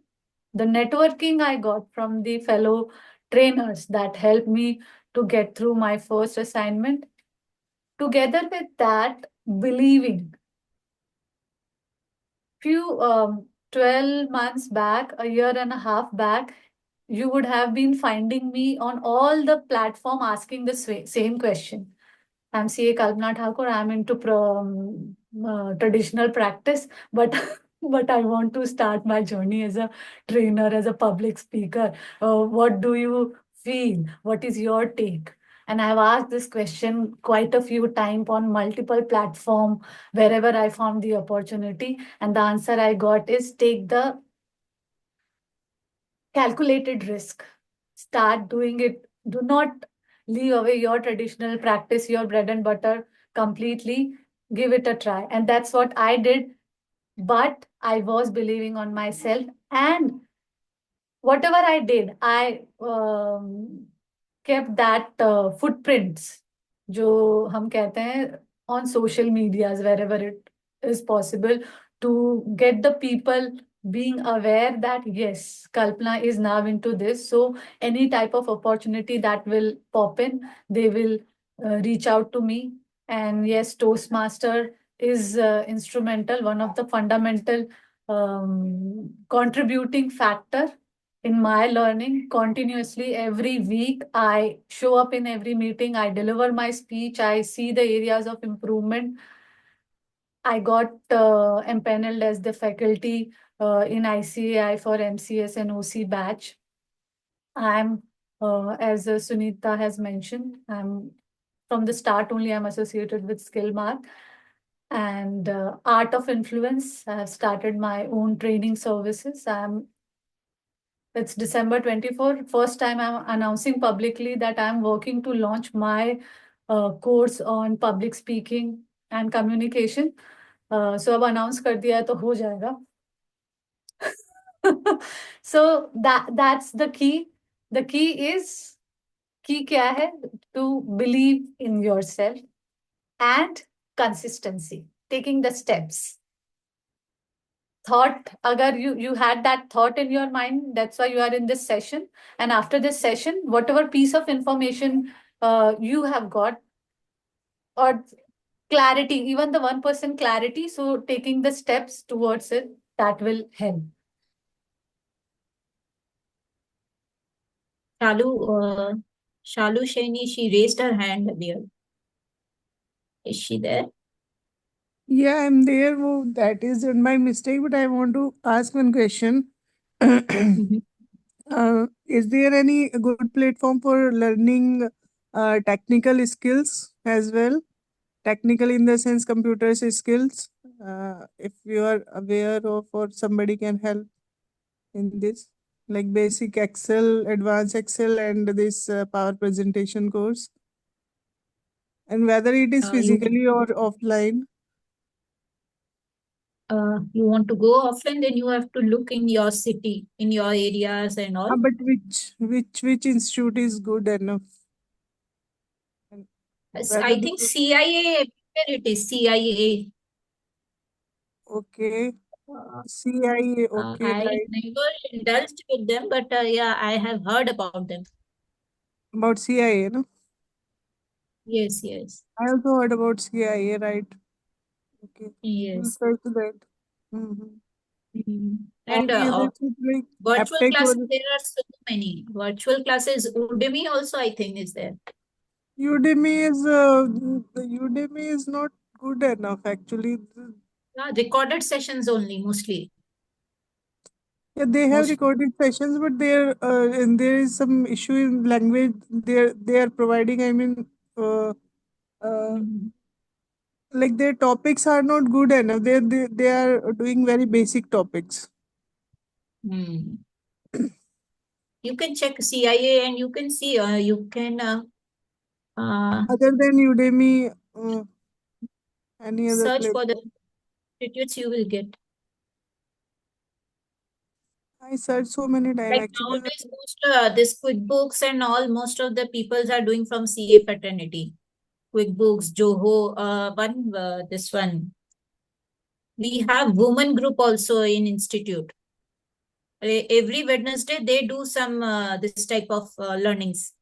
the networking I got from the fellow trainers that helped me to get through my first assignment. Together with that, believing. Few 12 months back, a year and a half back, you would have been finding me on all the platform asking the same question. I'm CA Kalpana Thakur. I'm into traditional practice, but but I want to start my journey as a trainer, as a public speaker. What do you feel? What is your take? And I've asked this question quite a few times on multiple platform, wherever I found the opportunity. And the answer I got is take the calculated risk. Start doing it. Do not leave away your traditional practice, your bread and butter completely. Give it a try. And that's what I did. But I was believing on myself. And whatever I did, I kept that footprints, जो हम कहते हैं, on social medias, wherever it is possible, to get the people being aware that yes, Kalpana is now into this. So any type of opportunity that will pop in, they will reach out to me. And yes, Toastmaster is instrumental, one of the fundamental contributing factor in my learning. Continuously every week I show up in every meeting, I deliver my speech, I see the areas of improvement. I got empaneled as the faculty in ICAI for MCS and OC batch. I'm as Sunita has mentioned, I'm from the start only I'm associated with Skillmark. And Art of Influence, I have started my own training services. It's December 24th. First time I'm announcing publicly that I'm working to launch my course on public speaking and communication. So अब announce कर दिया है तो हो जाएगा. So that's the key. The key is key क्या है? To believe in yourself and consistency, taking the steps. Thought, agar you had that thought in your mind, that's why you are in this session. And after this session, whatever piece of information you have got, or clarity, even the 1% clarity, so taking the steps towards it, that will help. Shalu Shaini, she raised her hand earlier. Is she there? Yeah, I'm there. Well, that is my mistake, but I want to ask one question. Mhm. Is there any good platform for learning technical skills as well. Technical in the sense computers skills. If you are aware of or somebody can help in this, like basic Excel, advanced Excel, and this power presentation course. And whether it is You physically or offline. you want to go offline, then you have to look in your city, in your areas and all. But which institute is good enough? And whether I think CIA, where it is CIA. okay, CIA, okay, I right. never indulged with them, but yeah, I have heard about them. About CIA, no? Yes, yes, I also heard about CIA, right? Okay, we'll yes. search that. Mm-hmm. And Any other thing like virtual aptech classes, or there are so many. Virtual classes, Udemy also, I think, is there. Udemy is not good enough actually. Recorded sessions only, mostly. Yeah, they have Most. recorded sessions, but and there is some issue in language. They are providing. I mean, uh, like their topics are not good enough. They are doing very basic topics. Hmm. You can check CIA and you can see, you can Other than Udemy, any other search for the platform? institutes you will get. I searched so many times Like actually. nowadays, most this QuickBooks and all, most of the peoples are doing from CA fraternity. QuickBooks, Joho, this one. We have women group also in institute. Every Wednesday they do some this type of learnings.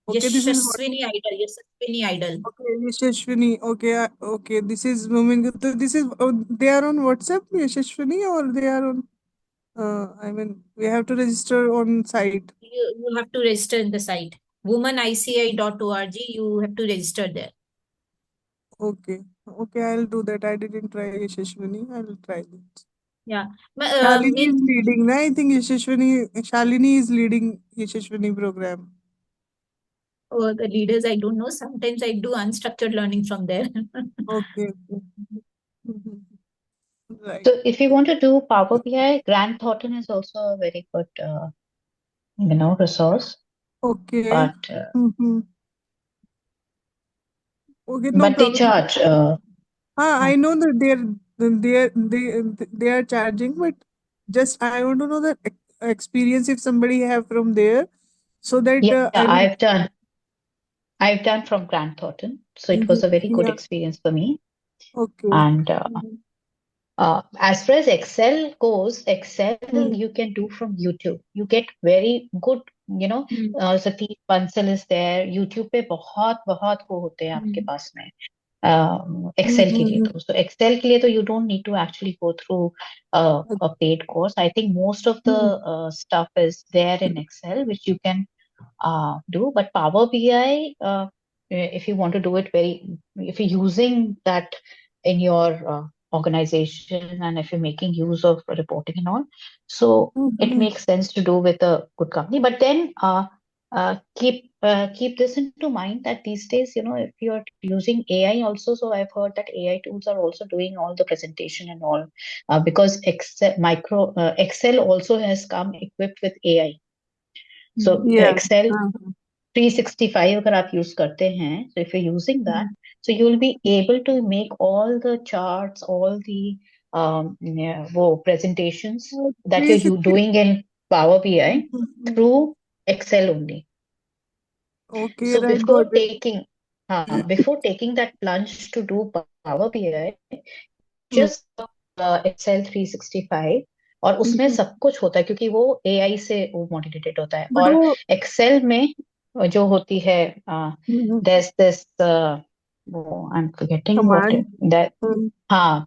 Okay, this is what. Yashaswini Idol, Yashaswini Idol. Okay, Yashashwini. Okay, okay. This is moving. So this is they are on WhatsApp, Yashashwini, or they are on. I mean, we have to register on site. You have to register in the site womanici.org. You have to register there. Okay, okay. I'll do that. I didn't try Yashashwini. I'll try this. Yeah. Shalini Means is leading. I think Shalini is leading Yashashwini program. the leaders, I don't know. Sometimes I do unstructured learning from there. Okay. Mhm. Right. So if you want to do Power BI, Grant Thornton is also a very good, resource. Okay. But Mm-hmm. Okay, no they problem. charge. I know that they are charging, but just I want to know the experience if somebody have from there, so that Yeah, I mean, I've done from Grant Thornton, so it was mhm, a very good yeah, experience for me. okay. And Mhm. as far as Excel goes, Excel Mm, you can do from YouTube. You get very good, Satish Bansal is there. YouTube पे बहुत बहुत वो होते हैं आपके पास में. Excel के लिए mhm, तो. So Excel के लिए तो you don't need to actually go through a paid course. I think most of the mhm. stuff is there in Excel, which you can do. But Power BI, if you want to do it if you're using that in your organization and if you're making use of reporting and all, so it Mhm. makes sense to do with a good company. But then keep this into mind that these days, if you're using AI also, so I've heard that AI tools are also doing all the presentation and all, because Excel also has come equipped with AI. So Yeah. Excel Uh-huh. 365 अगर आप use करते हैं, so if you're using that, so you'll be able to make all the charts, all the presentations that you're 360. doing in Power BI Mhm. through Excel only. Okay, So right, got it. before taking that plunge to do Power BI, Mm, just Excel 365 और उसमें mhm. सब कुछ होता है क्योंकि वो AI से वो मॉडिटेटेड होता है. But और Excel में जो होती है there's this वो I'm forgetting what command. that Mm, हाँ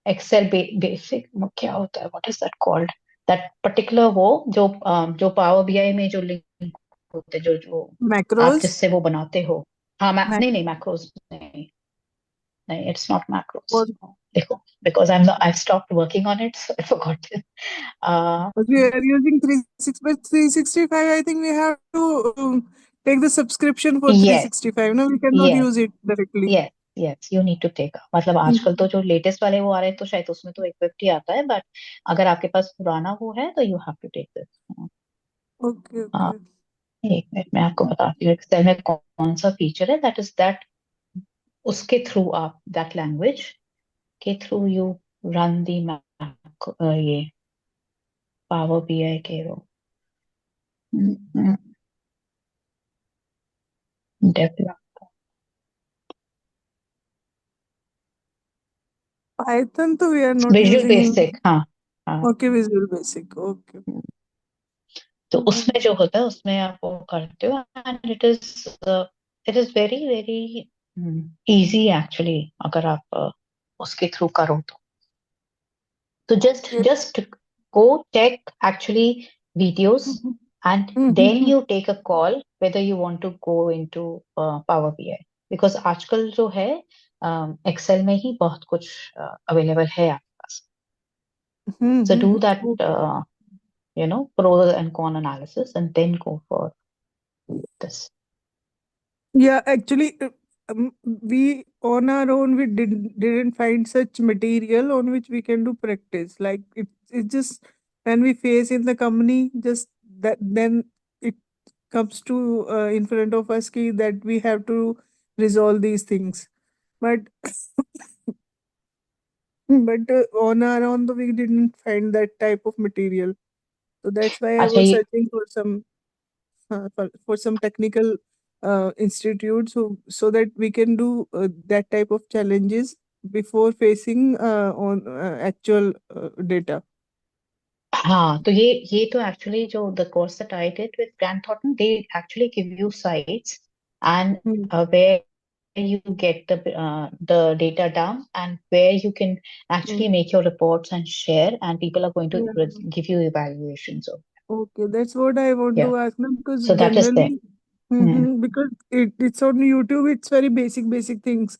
Excel basic वो क्या होता है, what is that called, that particular वो जो Power BI में जो लिंक होते हैं जो आप macros. जिससे वो बनाते हो. हाँ Mac नहीं macros नहीं. No, it's not or macros. देखो, because I've stopped working on it, so I forgot it. we are using 365. 365. I think we have to take the subscription for Yes, 365. No, we cannot yes, use it directly. yes, yes, you need to take. मतलब आजकल तो जो latest वाले वो आ रहे हैं तो शायद उसमें तो 150 आता है, बट अगर आपके पास पुराना वो है तो you have to take this. Okay, हाँ, okay. एक मिनट में आपको बताती हूँ एक्सेल में कौन सा फीचर है दैट इज दैट उसके थ्रू आप दैट लैंग्वेज के through you run the Mac ये पावर बीआई के वो डेवलप Python, तो we are not visual using in. Basic. हाँ, हाँ. Okay, Visual Basic. Okay. तो उसमें जो होता है उसमें आप वो करते हो and it is very very easy actually अगर आप उसके थ्रू करो तो Okay. just go check actually videos and then you take a call whether you want to go into Power BI because आजकल जो है एक्सेल में ही बहुत कुछ अवेलेबल है आपके पास. So do that pros and con analysis and then go for this. Yeah, actually, we on our own we didn't find such material on which we can do practice. Like it's just when we face in the company, just that then it comes to in front of us ki that we have to resolve these things. But but on our own, though, we didn't find that type of material. So that's why I अच्छा was ये searching for some technical institute so that we can do that type of challenges before facing on actual data. हाँ तो ये तो actually जो the course that I did with Grant Thornton they actually give you sites and Hmm. where you get the data down and where you can actually Hmm. make your reports and share and people are going to Yeah. give you evaluations of Okay, that's what I want yeah to ask now because so that is there. generally, Hmm. because it's on YouTube, it's very basic things.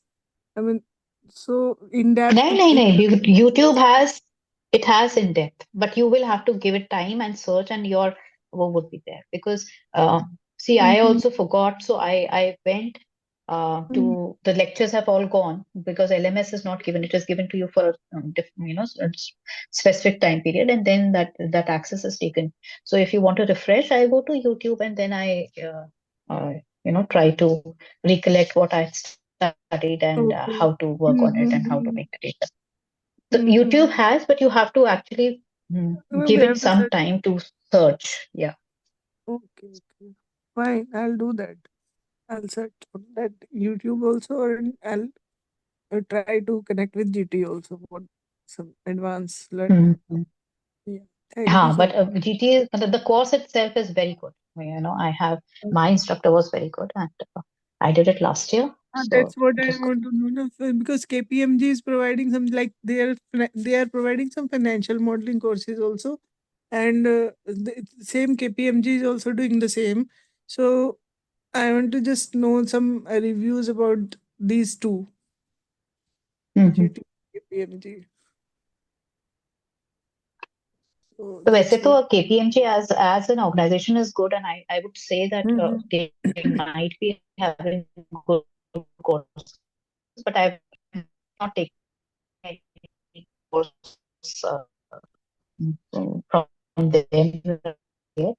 I mean, so in depth. नहीं YouTube has it has in depth but you will have to give it time and search and your what would be there because see I Mhm. also forgot so I went to Mhm. the lectures have all gone because LMS is not given, it is given to you for specific time period and then that access is taken. So if you want to refresh I go to YouTube and then I try to recollect what I studied and Okay. how to work on it and how to Mm-hmm. make the data. So YouTube has, but you have to actually We give it have to some search. time to search. Yeah. Okay, okay. Fine, I'll do that. I'll search on that YouTube also, and I'll try to connect with GT also for some advanced learning. Mhm. Yeah, thank you so But GT, the course itself is very good. I have much. my instructor was very good, and I did it last year, so That's what it I was good. want to know now, because KPMG is providing some like they are providing some financial modeling courses also, and the same KPMG is also doing the same. So I want to just know some reviews about these two, Mhm. GT KPMG. So So वैसे that's तो what. KPMG as an organization is good, and I would say that Mhm. they might be having good courses, but I've not taken any course uh, from them yet,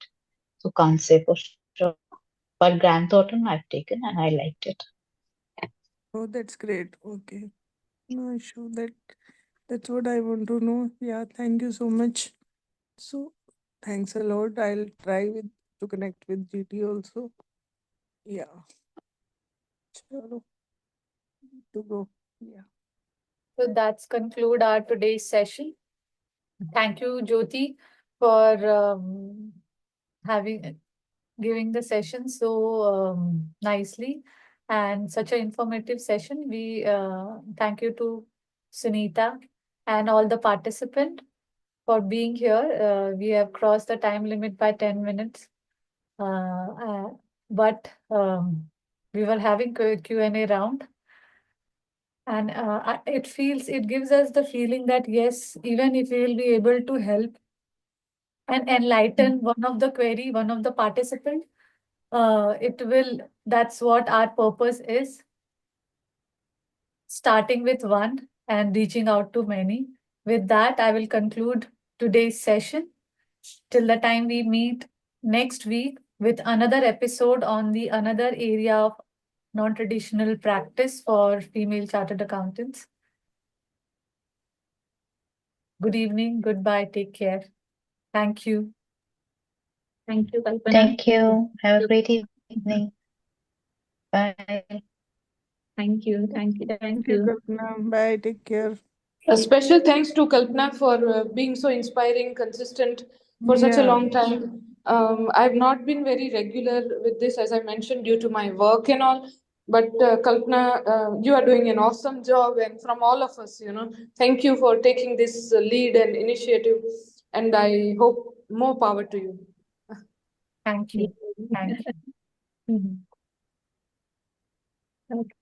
so can't say for sure. But Grant Thornton I've taken and I liked it. Oh, that's great. Okay, no issue. That's what I want to know. Yeah, thank you so much. So thanks a lot. I'll try to connect with GT also. Yeah, chalo, to go. Yeah. So that's conclude our today's session. Thank you, Jyoti, for having giving the session so nicely and such an informative session. We thank you to Sunita and all the participant for being here. We have crossed the time limit by 10 minutes, but we were having Q&A round. And it gives us the feeling that yes, even if we will be able to help and enlighten one of the query, one of the participant, That's what our purpose is, starting with one and reaching out to many. With that, I will conclude today's session. Till the time we meet next week with another episode on the another area of non-traditional practice for female chartered accountants. Good evening, goodbye, take care. Thank you. Thank you, Kalpana. Thank you. Have a great evening. Bye. Thank you. Thank you. Thank Thank you, you. Kalpana. Bye. Take care. A special thanks to Kalpana for being so inspiring, consistent for such a Yeah. long time. I've not been very regular with this, as I mentioned, due to my work and all. But Kalpana, you are doing an awesome job, and from all of us, thank you for taking this lead and initiative. And I hope more power to you. Thank you. Thank you. Okay.